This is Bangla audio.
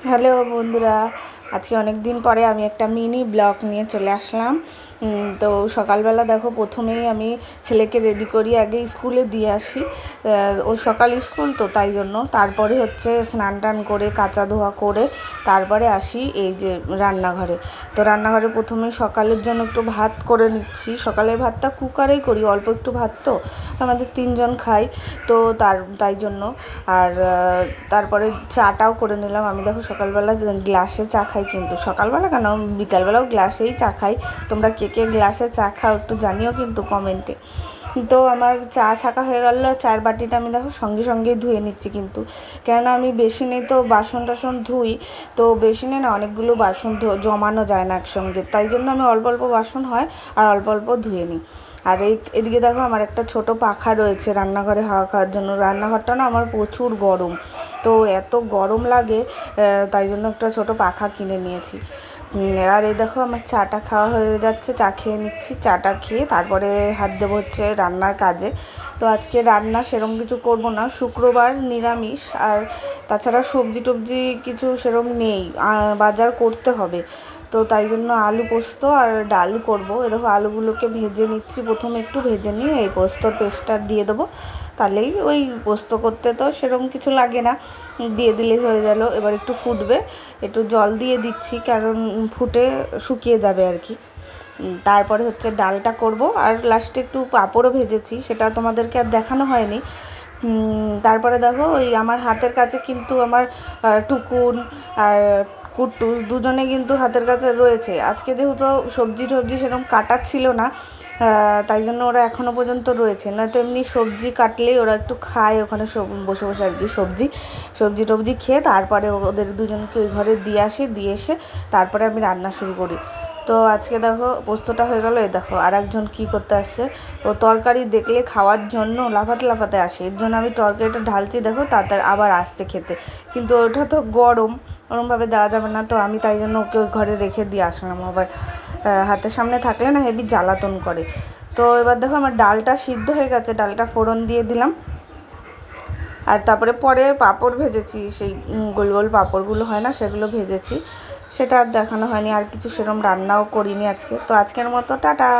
হ্যালো বন্ধুরা, আজকে অনেক দিন পরে আমি একটা মিনি ব্লগ নিয়ে চলে আসলাম। তো সকালবেলা দেখো, প্রথমেই আমি ছেলেকে রেডি করি, আগে স্কুলে দিয়ে আসি। ও সকাল স্কুল তো তাই জন্য। তারপরে হচ্ছে স্নান টান করে কাচা ধোয়া করে তারপরে আসি এই যে রান্নাঘরে। তো রান্নাঘরে প্রথমে সকালের জন্য একটু ভাত করে নিচ্ছি। সকালের ভাতটা কুকারেই করি, অল্প একটু ভাত তো আমাদের 3 জন খাই, তো তাই জন্য। আর তারপরে চাটাও করে নিলাম। আমি দেখো সকালবেলা গ্লাসে চা খাই, কিন্তু সকালবেলা কেন বিকালবেলাও গ্লাসেই চা খাই। তোমরা কে কে গ্লাসে চা খাও একটু জানিও কিন্তু কমেন্টে। তো আমার চা ছাকা হয়ে গেল, চায়ের বাটিটা আমি দেখো সঙ্গে সঙ্গেই ধুয়ে নিচ্ছি, কিন্তু কেননা আমি বেসিনে তো বাসন টাসন ধুই, তো বেসিনে না অনেকগুলো বাসন জমানো যায় না একসঙ্গে, তাই জন্য আমি অল্প অল্প বাসন হয় আর অল্প অল্প ধুয়ে নিই। আর এদিকে দেখো আমার একটা ছোট পাখা রয়েছে রান্নাঘরে হাওয়া খাওয়ার জন্য। রান্নাঘরটা না আমার প্রচুর গরম, তো এত গরম লাগে, তাই জন্য একটা ছোট পাখা কিনে নিয়েছি। আর এই দেখো আমার চাটা খাওয়া হয়ে যাচ্ছে, চা খেয়ে নিচ্ছি। চাটা খেয়ে তারপরে হাত দেবো হচ্ছে রান্নার কাজে। তো আজকে রান্না সেরম কিছু করব না, শুক্রবার নিরামিষ, আর তাছাড়া সবজি টবজি কিছু সেরম নেই, বাজার করতে হবে। তো তাই জন্য আলু পোস্ত আর ডাল করবো। এ দেখো আলুগুলোকে ভেজে নিচ্ছি, প্রথমে একটু ভেজে নিয়ে এই পোস্তর পেস্টটা দিয়ে দেবো, তাহলেই ওই পোস্ত করতে তো সেরকম কিছু লাগে না, দিয়ে দিলেই হয়ে গেল। এবার একটু ফুটবে, একটু জল দিয়ে দিচ্ছি কারণ ফুটে শুকিয়ে যাবে আর কি। তারপরে হচ্ছে ডালটা করব, আর লাস্টে একটু পাঁপড়ও ভেজেছি, সেটা তোমাদেরকে আর দেখানো হয়নি। তারপরে দেখো ওই আমার হাতের কাছে কিন্তু আমার টুকুন আর কুট্টুস দুজনে কিন্তু হাতের কাছে রয়েছে। আজকে যেহেতু সবজি টবজি সেরকম কাটা ছিল না, তাই জন্য ওরা এখনও পর্যন্ত রয়েছে। নয়তো এমনি সবজি কাটলেই ওরা একটু খায় ওখানে বসে বসে আর কি, সবজি টবজি খেয়ে তারপরে ওদের দুজনকে ওই ঘরে দিয়ে আসি, দিয়ে এসে তারপরে আমি রান্না শুরু করি। তো আজকে দেখো পোস্তটা হয়ে গেল। এই দেখো আর একজন কী করতে আসছে, ও তরকারি দেখলে খাওয়ার জন্য লাফাতে লাফাতে আসে, এর জন্য আমি তরকারিটা ঢালছি, দেখো তাড়াতাড়ি আবার আসছে খেতে, কিন্তু ওটা তো গরম, ওরমভাবে দেওয়া যাবে না, তো আমি তাই জন্য ওকে ওই ঘরে রেখে দিয়ে আসলাম। আবার হাতের সামনে থাকলে না হেবি জ্বালাতন করে। তো এবার দেখো আমার ডালটা সিদ্ধ হয়ে গেছে, ডালটা ফোড়ন দিয়ে দিলাম। আর তারপরে পরে পাঁপড় ভেজেছি, সেই গোল গোল পাঁপড়গুলো হয় না, সেগুলো ভেজেছি, সেটা আর দেখানো হয়নি। আর কিছু সেরকম রান্নাও করিনি আজকে। তো আজকের মতো টাটা।